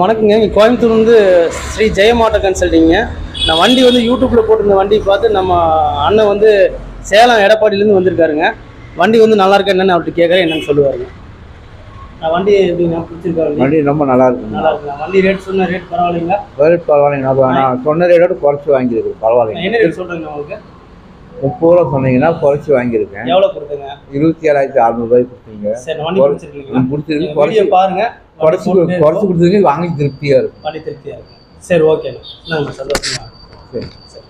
வணக்கங்க. இங்கே கோயம்புத்தூர் வந்து ஸ்ரீ ஜெயமாட்டோ கன்சல்ட்டிங்க. நான் வண்டி வந்து யூடியூப்பில் போட்டிருந்த வண்டி பார்த்து நம்ம அண்ணன் வந்து சேலம் எடப்பாடியிலேருந்து வந்திருக்காருங்க. வண்டி வந்து நல்லா இருக்கா என்னென்னு அவர்கிட்ட கேட்குறேன், என்னென்னு சொல்லுவாருங்க. வண்டி எப்படிங்க பிடிச்சிருக்காரு? வண்டி ரொம்ப நல்லா இருக்குங்க. நல்லா இருக்குங்க. வண்டி ரேட் சொன்ன ரேட் பரவாயில்லைங்களா? ரேட் பரவாயில்லைங்க. நான் சொன்ன ரேட்டோட குறைச்சி வாங்கியிருக்கு. பரவாயில்லைங்க. என்ன ரேட் சொல்கிறீங்க உங்களுக்கு? 30 ரூபா சொன்னீங்கன்னா குறைச்சி வாங்கியிருக்கேன். எவ்வளோ கொடுத்துங்க? 27,600 கொடுத்தீங்க. சரி, வண்டி பிடிச்சிருக்கீங்களா? பிடிச்சிருக்கு. குறைச்சி பாருங்கள். குறைச்சி கொடுத்துருக்கு. வாங்கி திருப்தியாக இருக்கும். வண்டி திருப்தியாக இருக்கும். சரி, ஓகேண்ணா. சந்தோஷமா. சரி சரி.